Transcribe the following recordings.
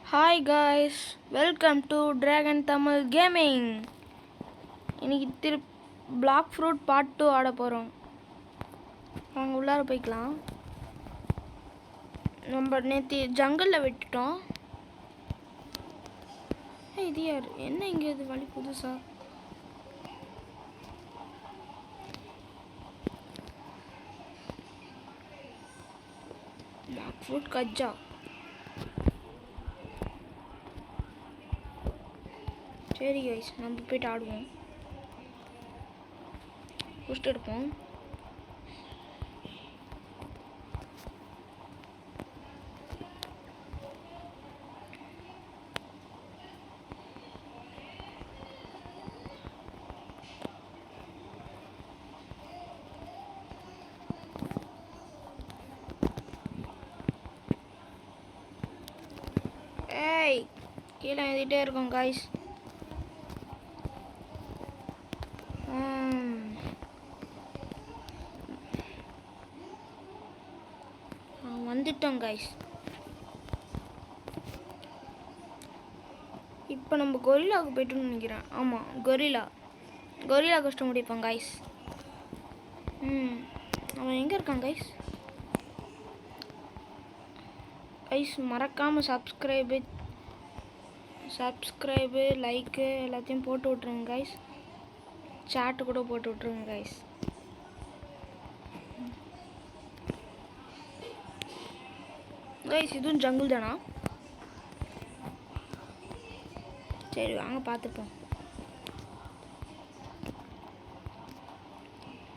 Hi guys, welcome to Dragon Tamil Gaming. இன்னைக்கு Black Fruit Part 2 ஆட போகிறோம். வாங்க உள்ளார போய்க்கலாம். நம்ம நேற்று ஜங்கலில் விட்டுட்டோம். இது யார் என்ன இங்கே இது வழி புதுசா? Black Fruit Kajja. சரி கைஸ், நம்ம போய்ட்டு ஆடுவோம். புஷ்ட் எடுப்போம். ஏய், கீழே எழுதிட்டே இருக்கோம் கைஸ். வந்துட்டோம் கைஸ். இப்போ நம்ம கொரில்லாவுக்கு போய்ட்டோம்னு நினைக்கிறேன். ஆமாம், கொரில்லா கஷ்டம் முடிப்போம் கைஸ். அவன் எங்கே இருக்கான் கைஸ்? மறக்காமல் சப்ஸ்கிரைபு லைக்கு எல்லாத்தையும் போட்டு விட்ருங்க கைஸ். சாட்டு கூட போட்டு விட்ருங்க கைஸ். கைஸ், இதுவும் ஜங்கிள் தானா? சரி வாங்க பார்த்துப்போம்.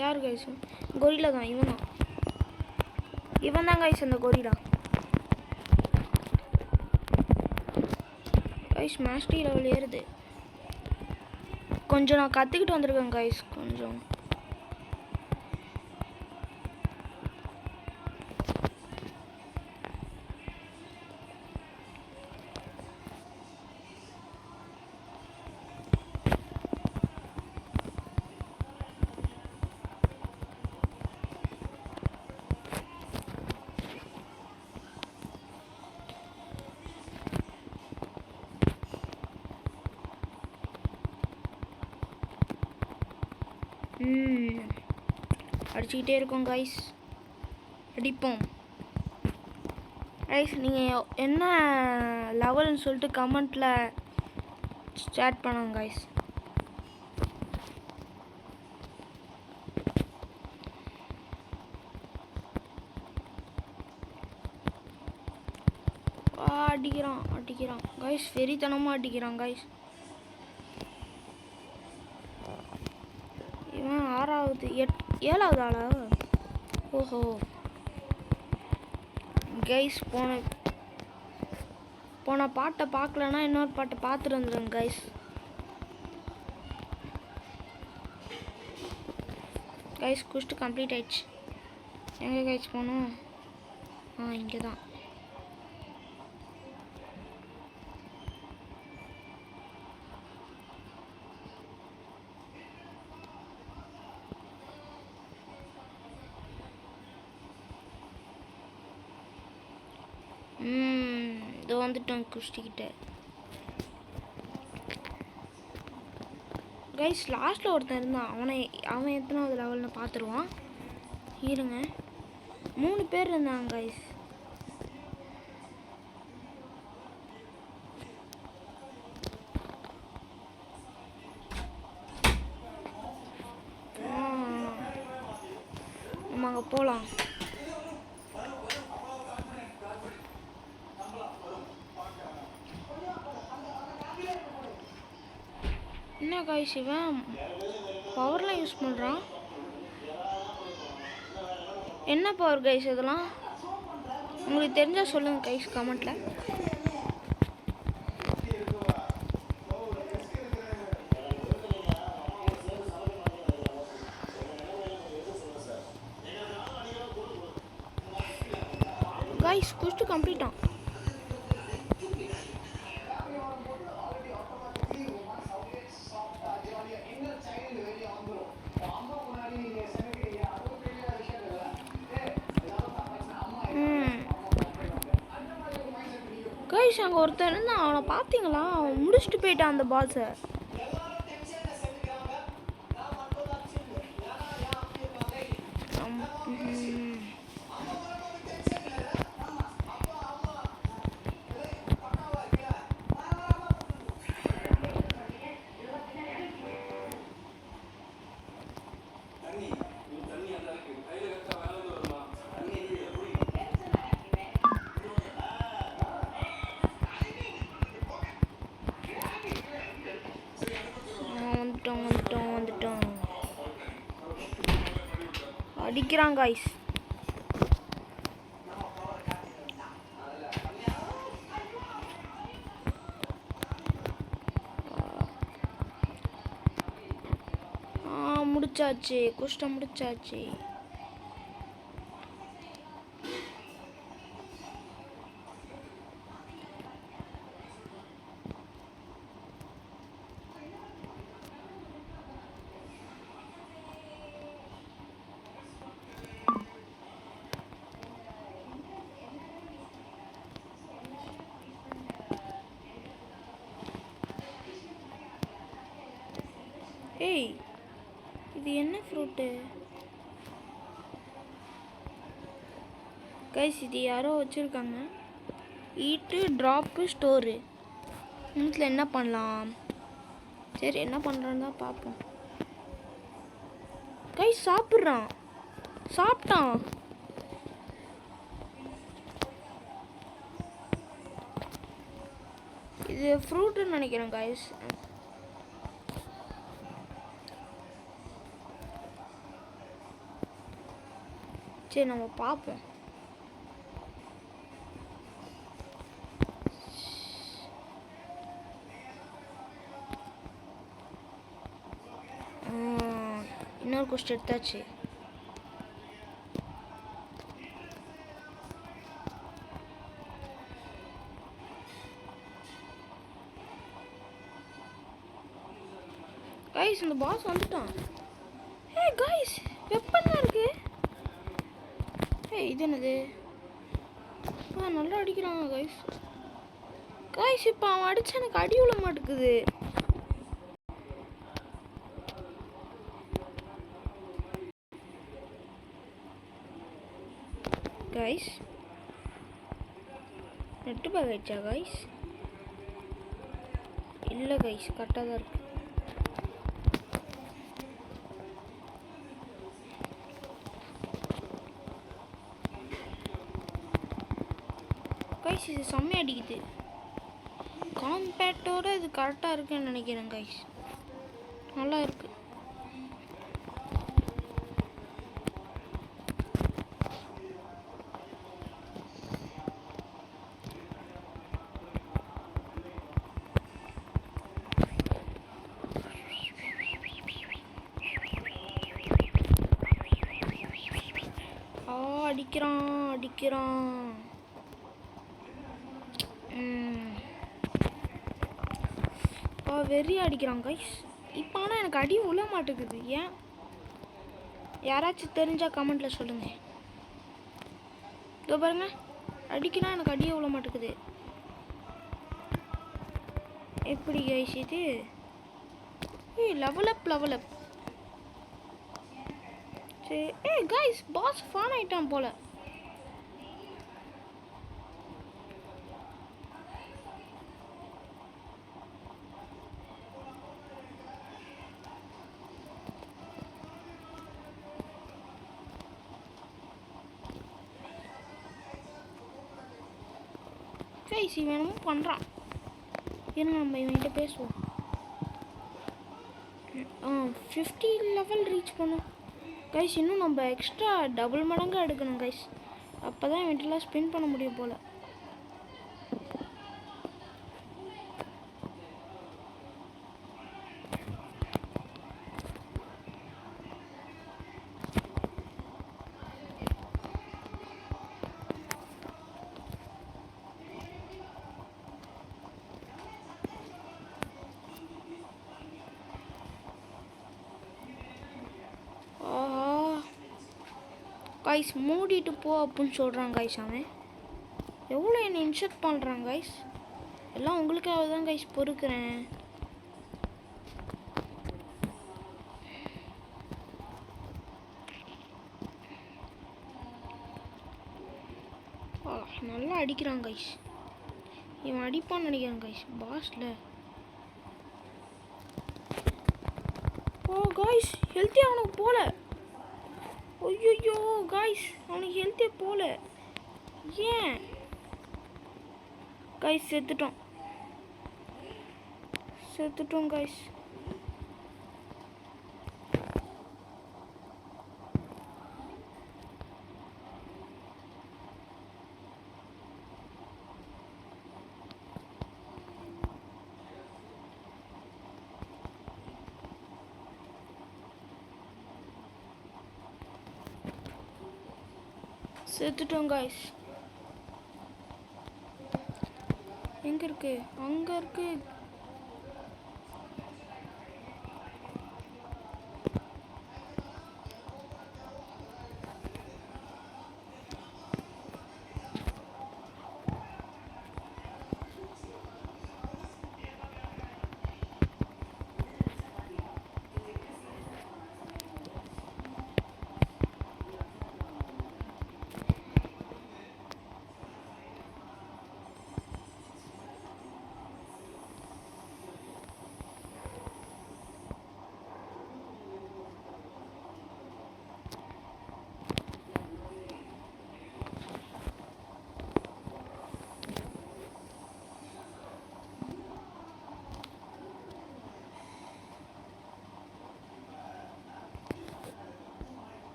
யார் கைஸ்? கொரில்லா தான். இவன் தான் கைஸ் அந்த கொரில்லா. கைஸ் மாஸ்டரி லெவல் ஏறுது. கொஞ்சம் நான் கற்றுக்கிட்டு வந்திருக்கேன் கைஸ். கொஞ்சம் அடிச்சுக்கிட்டே இருக்கோம் கைஸ். அடிப்போம் கைஸ். நீங்கள் என்ன லெவல்னு சொல்லிட்டு கமெண்ட்டில் ஸ்டார்ட் பண்ணுங்க கைஸ். அடிக்கிறான் கைஸ். வெறித்தனமாக அடிக்கிறான் கைஸ். இவன் 6வது 7வது ஆளா? ஓஹோ கைஸ், போன பாட்டை பார்க்கலன்னா இன்னொரு பாட்டை பார்த்துட்டு வந்துடுங்க கைஸ். கைஸ் குஸ்ட் கம்ப்ளீட் ஆயிடுச்சு. எங்கே கைஸ் போகணும்? இங்கே தான். இது வந்துட்டோம் குஷ்டிக்கிட்ட. கைஸ் லாஸ்ட்டில் ஒருத்தன் இருந்தான். அவன் எத்தனாவது லெவல்னு பார்த்துருவான். இருங்க, 3 பேர் இருந்தாங்க கைஸ். நம்ம அங்கே போகலாம். என்ன கைஸ், இவன் பவர்லாம் யூஸ் பண்ணுறான். என்ன பவர் கைஸ் இதெல்லாம்? உங்களுக்கு தெரிஞ்சால் சொல்லுங்கள் கைஸ் கமெண்ட்டில். கைஸ் குஸ்ட் கம்ப்ளீட்டான். கைஸ் அங்கே ஒருத்தன் இருந்தான், அவனை பார்த்தீங்களா? அவன் முடிச்சுட்டு போயிட்டான் அந்த பாஸை. வந்துட்டோம். அடிக்கிறான் காய்ஸ். முடிச்சாச்சு, குஷ்டம் முடிச்சாச்சு. ஏய், இது என்ன ஃப்ரூட்டு கைஸ்? இது யாரோ வச்சுருக்காங்க. ஈட்டு ட்ராப்பு ஸ்டோரு. வீட்டில் என்ன பண்ணலாம்? சரி, என்ன பண்ணுறான்னு தான் பார்ப்போம். கைஸ் சாப்பிட்றான், சாப்பிட்டான். இது ஃப்ரூட்டுன்னு நினைக்கிறேன் கைஸ். சரி, நம்ம பார்ப்போம். இன்னொரு கொஸ்டின் எடுத்தாச்சு. கைஸ் இந்த பாஸ் வந்துட்டான். ஏய் கைஸ், வெப்பன் இருக்கு. இது என்னது? நல்லா அடிக்கிறாங்க கைஸ். கைஸ் இப்போ அவன் அடிச்சு எனக்கு அடி விழ மாட்டேங்குது. கைஸ் நெட்டு பேக் ஆயிடுச்சா கைஸ்? இல்லை கைஸ், கரெக்டாக தான் இருக்கு. கைஸ் இது செம்மையாக அடிக்குது. காம்பேக்டோட இது கரெக்டாக இருக்குன்னு நினைக்கிறேன் கைஸ். நல்லா இருக்கு. அடிக்கிறான். வெறி அடிக்கிறான் கைஸ். இப்போ ஆனால் எனக்கு அடி விழ மாட்டேங்குது. ஏன்? யாராச்சும் தெரிஞ்சால் கமெண்ட்டில் சொல்லுங்கள். இதோ பாருங்க, அடிக்கலாம், எனக்கு அடியே விழ மாட்டேங்குது. எப்படி கைஸ் இது? Level up. சரி, கைஸ் பாஸ் ஃபான் ஆயிட்டான் போல. கைஸ் இவன் என்னமோ பண்ணுறான். ஏன்னா நம்ம இவன்கிட்ட பேசுவோம். 50 லெவல் ரீச் பண்ணோம் கைஸ். இன்னும் நம்ம எக்ஸ்ட்ரா டபுள் மடங்காக எடுக்கணும் கைஸ். அப்போ தான் இவன்ட்டெல்லாம் ஸ்பின் பண்ண முடியும் போல். கைஸ் மூடிட்டு போ அப்படின்னு சொல்கிறான் கைஸ் அவன். எவ்வளோ என்னை இன்செக்ட் பண்ணுறாங்க கைஸ். எல்லாம் உங்களுக்காக தான் கைஸ் பொறுக்கிறேன். நல்லா அடிக்கிறான் கைஸ். இவன் அடிப்பான்னு நினைக்கிறான் கைஸ் பாஸ்ல. ஓ கைஸ் ஹெல்த்தியாக அவனுக்கு போல. ஐயோ கைஸ் அவனுக்கு ஹெல்த்தியே போல. ஏன் கைஸ் செத்துட்டோம் கைஸ். செத்துட்டோம் கைஸ். எங்க இருக்கு? அங்க இருக்கு.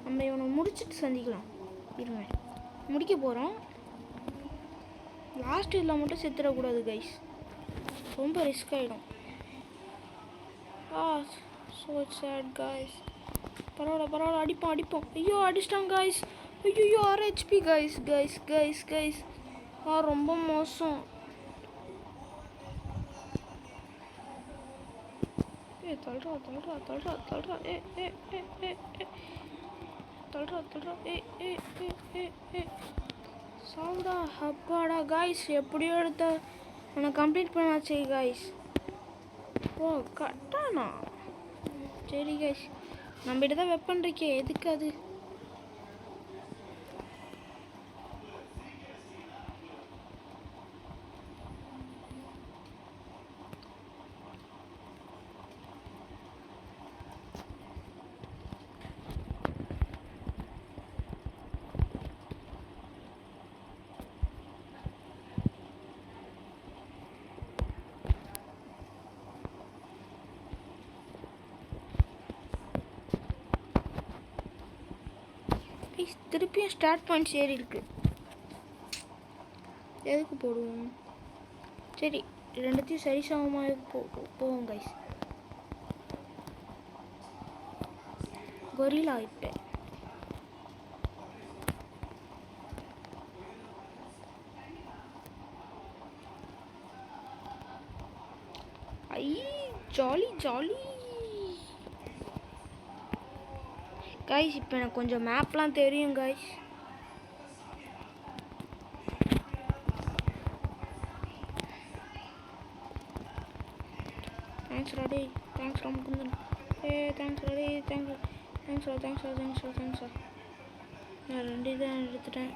நம்ம இவனை முடிச்சுட்டு சந்திக்கலாம். இருங்க முடிக்க போகிறோம். லாஸ்ட் இதில் மட்டும் செத்துடக்கூடாது கைஸ். ரொம்ப ரிஸ்க் ஆகிடும். So sad guys. பரவாயில்ல அடிப்போம். ஐயோ அடிச்சிட்டாங்க கைஸ். ஐயோ 6 HP கைஸ். ரொம்ப மோசம். தள்ளுறா சாவுடா. அப்பாடா கைஸ் எப்படியோ எடுத்த அவனை கம்ப்ளீட் பண்ணாச்சு கைஸ். ஓ கட்டானா. சரி கைஸ் நம்மகிட்ட தான் வெப்பன் இருக்கே, எதுக்கு அது? திருப்பியும் ஸ்டார்ட் பாயிண்ட்ஸ் ஏறி இருக்கு. எதுக்கு போடுவோம்? சரி ரெண்டுத்தையும் சரிசமமாக போவோம் கைஸ். கொரில்லா இப்போ ஜாலி கைஸ். இப்போ எனக்கு கொஞ்சம் மேப்லாம் தெரியும் கைஸ். தேங்க்ஸ் ராடி. தேங்க்ஸ் முகுந்தன். தேங்க்ஸ் ராடி. தேங்க்ஸ். நான் 2 தான் எடுத்துட்டேன்.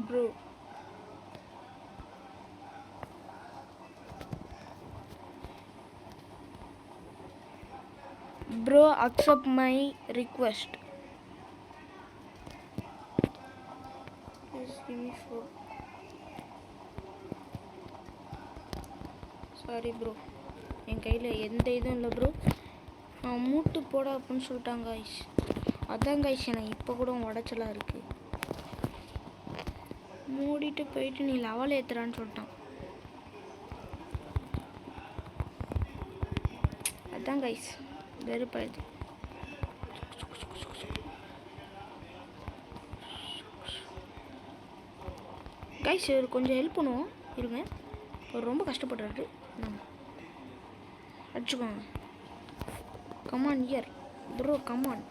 Bro accept my request. Just give me 4. Sorry bro என் கையில் எந்த இதுவும் இல்லை ப்ரோ. மூட்டு போட அப்படின்னு சொல்லிட்டாங்க கைஸ். அதான் கைஸ் எனக்கு இப்போ கூட உடச்சலாக இருக்குது. மூடிட்டு போயிட்டு நீ லெவல் ஏற்றுறான்னு சொல்லிட்டான். அதான் கைஸ் வெறுப்பாயிடுது. கைஸ் கொஞ்சம் ஹெல்ப் பண்ணுவோம் இருங்க. அவர் ரொம்ப கஷ்டப்படுறாரு. அடிச்சுக்கோங்க. கமான் இயர் ப்ரோ, கமான்.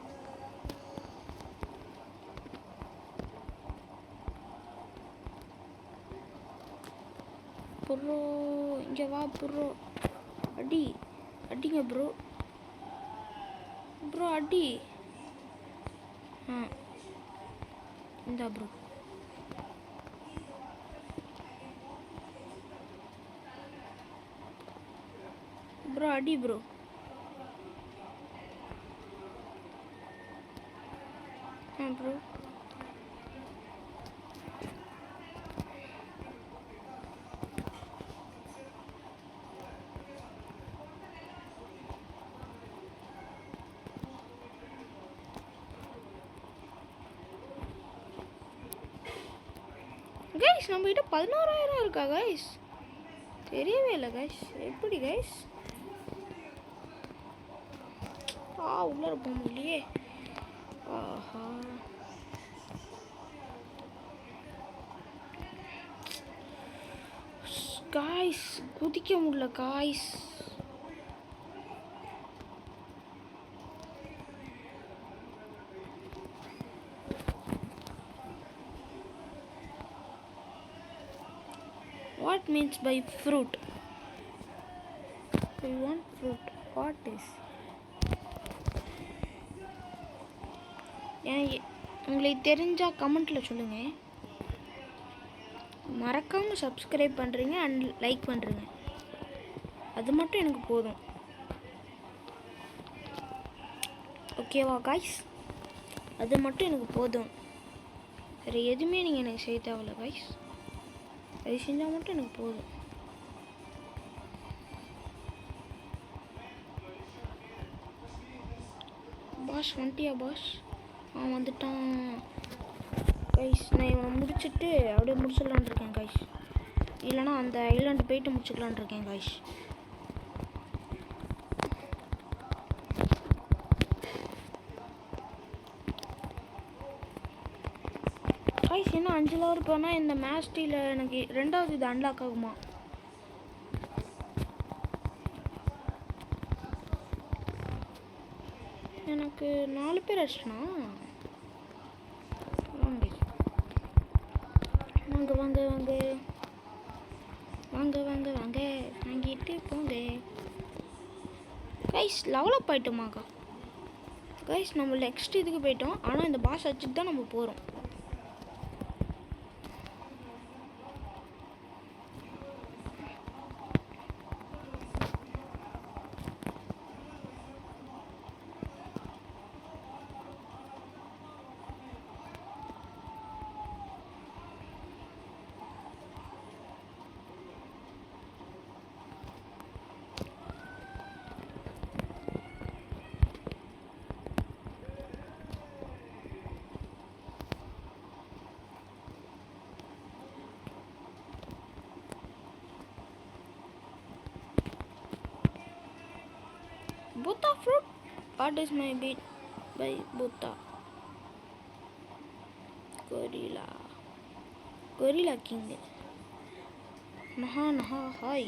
ப்ரோ இங்கே வா ப்ரோ. அடிங்க ப்ரோ. அடி. இந்தா ப்ரோ. அடி ப்ரோ. ப்ரோ கைஸ், நம்மகிட்ட 11,000 இருக்கா கைஸ்? தெரியவே இல்லை கைஸ். எப்படி கைஸ்? உள்ளார போக முடியலையே. ஆஹா, காய்ஸ் குதிக்க முடியல guys. What means by fruit? We want fruit. What is? உங்களுக்கு தெரிஞ்சால் கமெண்ட்டில் சொல்லுங்கள். மறக்காமல் சப்ஸ்கிரைப் பண்ணுறீங்க அண்ட் லைக் பண்ணுறீங்க, அது மட்டும் எனக்கு போதும். ஓகேவா காய்ஸ்? அது மட்டும் எனக்கு போதும். வேறு எதுவுமே நீங்கள் எனக்கு செய்ய தேவையில்ல காய்ஸ். அது செஞ்சால் மட்டும் எனக்கு போதும். பாஸ் வந்துட்டியா பாஸ்? வந்துட்டான் கைஸ். நான் இவனை முடிச்சுட்டு அப்படியே முடிச்சிடலான் இருக்கேன் கைஸ். இல்லைனா அந்த ஐலாண்டு போயிட்டு முடிச்சுக்கலான் இருக்கேன் கைஸ். கைஸ் என்ன 5 லெவல் போனால் இந்த மேஸ்டியில் எனக்கு 2வது இது அன்லாக் ஆகுமா? எனக்கு 4 பேர் அடிச்சுனா. வாங்க வாங்க வாங்க வாங்க வாங்க வாங்க வாங்கிட்டு போங்க கைஸ். லெவலப் ஆகிட்டோமாக்கா கைஸ். நம்ம நெக்ஸ்ட் இதுக்கு போயிட்டோம். ஆனால் இந்த பாஸ் அடிச்சுட்டு தான் நம்ம போகிறோம். Buddha fruit? What is my beat by Buddha? Gorilla King. Naha hi. Hi.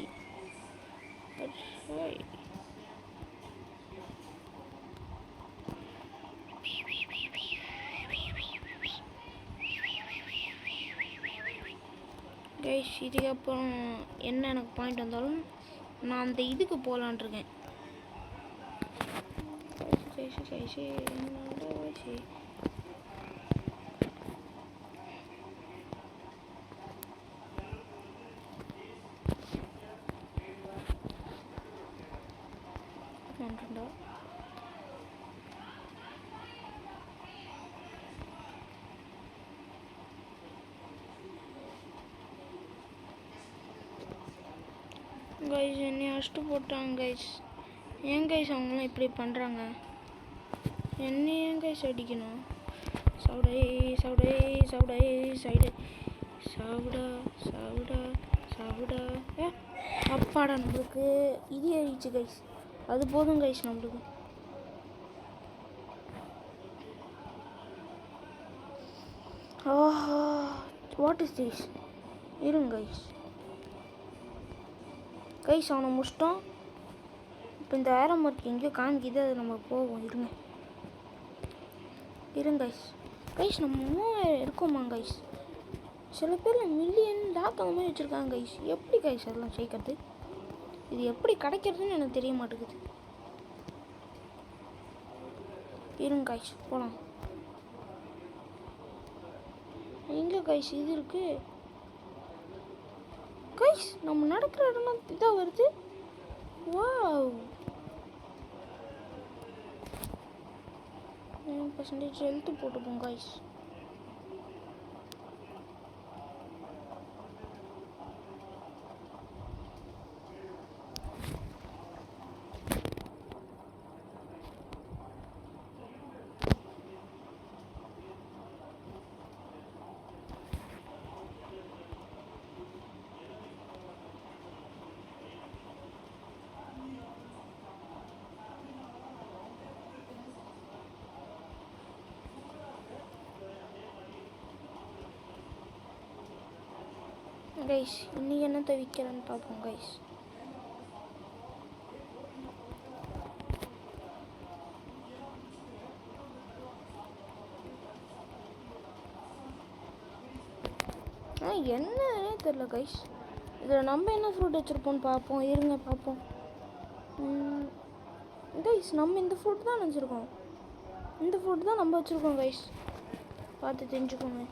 Guys, இதுக்கப்புறம் என்ன எனக்கு பாயிண்ட் வந்தாலும் நான் அந்த இதுக்கு போகலான் இருக்கேன். கைஸ் என்னை அடிச்சுட்டு போட்டாங்க கைஸ். ஏன் கைஸ் அவங்களாம் இப்படி பண்ணுறாங்க? என்ன ஏன் கைஸ் அடிக்கணும்? சவுடை சவுடை சவுடை சைடு சவுடா சவுடா சவுடா. அப்பாடா, நம்மளுக்கு இது ஏறிச்சு கைஸ். அது போதும் கைஸ் நம்மளுக்கு. What is this? இருங்க கைஸ். கைஸ் அவனை முடிச்சிட்டோம். இப்போ இந்த ஏரோ மார்க் எங்கேயோ காமிக்குது, அது நம்ம போவோம். இருங்க கைஸ். கைஸ் நம்ம 3000 இருக்கோமா கைஸ்? சில பேரில் மில்லியன் லாக் அந்த மாதிரி வச்சுருக்காங்க கைஸ். எப்படி கைஸ் அதெல்லாம் சேர்க்கறது? இது எப்படி கிடைக்கிறதுன்னு எனக்கு தெரிய மாட்டேங்குது. இருங்க கைஸ் போகலாம். எங்கே கைஸ் இது இருக்கு? கைஸ் நம்ம நடக்கிற இடம்லாம் இதாக வருது. வாவ், 9% ஹெல்த்து போட்டுப்போம் கைஸ். கைஸ் இன்னைக்கு என்ன விற்கிறேன்னு பார்ப்போம் கைஸ். என்னன்னே தெரில கைஸ். இதில் நம்ம என்ன ஃப்ரூட் வச்சுருப்போம்னு பார்ப்போம். இருங்க பார்ப்போம் கைஸ். நம்ம இந்த ஃப்ரூட் தான் வச்சுருக்கோம். இந்த ஃப்ரூட் தான் நம்ம வச்சுருக்கோம் கைஸ். பார்த்து தெரிஞ்சுக்கோங்க.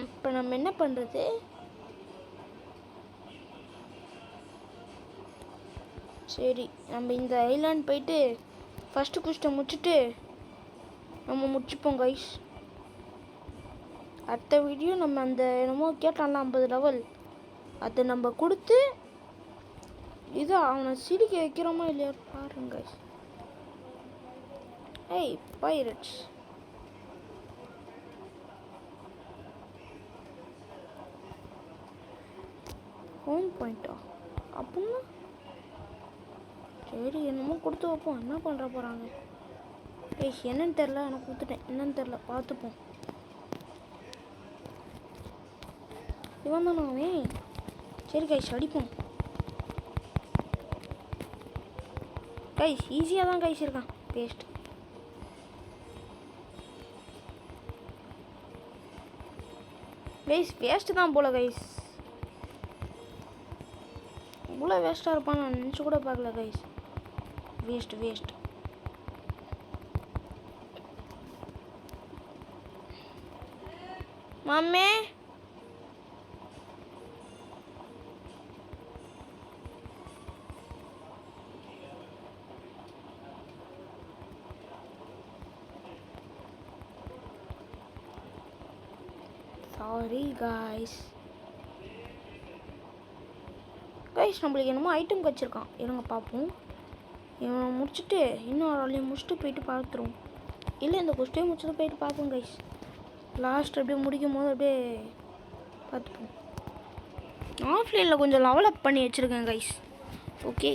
இப்போ நம்ம என்ன பண்ணுறது? சரி நம்ம இந்த ஐலாண்ட் போயிட்டு ஃபஸ்ட்டு குஸ்ட்டை முடிச்சுட்டு நம்ம முடிச்சுப்போம் கைஸ். அடுத்த வீடியோ நம்ம அந்த என்னமோ கேட்டான்ல 50 லெவல், அதை நம்ம கொடுத்து இது அவனை சிரிக்க வைக்கிறோமா இல்லையா பாருங்க கைஸ். ஏய் பைரட்ஸ், ஹோம் பாயிண்டா அப்படின்னா சரி என்னமோ கொடுத்து வைப்போம். என்ன பண்ணுற போகிறாங்க ஏய் என்னன்னு தெரில, எனக்கு கொடுத்துட்டேன். என்னன்னு தெரில, பார்த்துப்போம். இவன் தானே அவன்? சரி கைஸ் அடிப்போம். கைஸ் ஈஸியாக தான் கைஸ் இருக்கான். வேஸ்ட். கைஸ் வேஸ்ட்டு தான் போல கைஸ். இவ்வளோ வேஸ்ட்டாக இருப்பான்னு நான் நினச்சி கூட பார்க்கல கைஸ். வேஸ்ட். மம்மே சாரி கைஸ். நம்மளுக்கு என்னமோ ஐட்டம் வச்சுருக்கான். இருங்க பார்ப்போம். இவன் முடிச்சுட்டு இன்னும் ஒரு ஆளையும் முடிச்சுட்டு போயிட்டு பார்த்துருவோம். இல்லை இந்த கொஸ்டின் முடிச்சுட்டு போயிட்டு பார்ப்போம் கைஸ். லாஸ்ட் அப்படியே முடிக்கும் போது அப்படியே பார்த்துப்போம். ஆஃப்லைனில் கொஞ்சம் லெவலப் பண்ணி வச்சுருக்கேன் கைஸ். ஓகே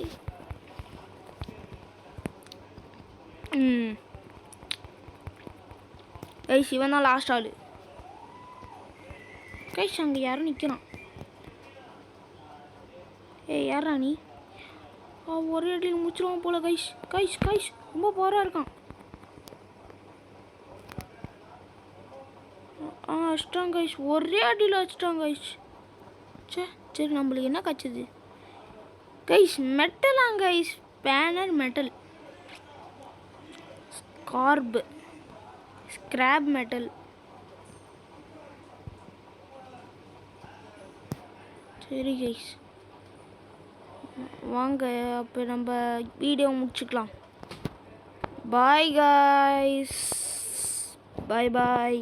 கைஸ் இவன் தான் லாஸ்ட் ஆள் கைஸ். அங்கே யாரும் நிற்கிறான். ஏய் யாரா நீ? ஒரே அடியில் முடிச்சிருவான் போல கைஸ். ரொம்ப போராக இருக்கான். அடிச்சிட்டான் கைஸ். ஒரே அடியில் அடிச்சிட்டான் கைஸ். சரி நம்மளுக்கு என்ன கச்சுது கைஸ்? மெட்டலாங்க guys. Banner metal, scrap metal. சரி கைஸ் வாங்க அப்போ நம்ம வீடியோ முடிச்சுக்கலாம். பாய் கைஸ், பாய்.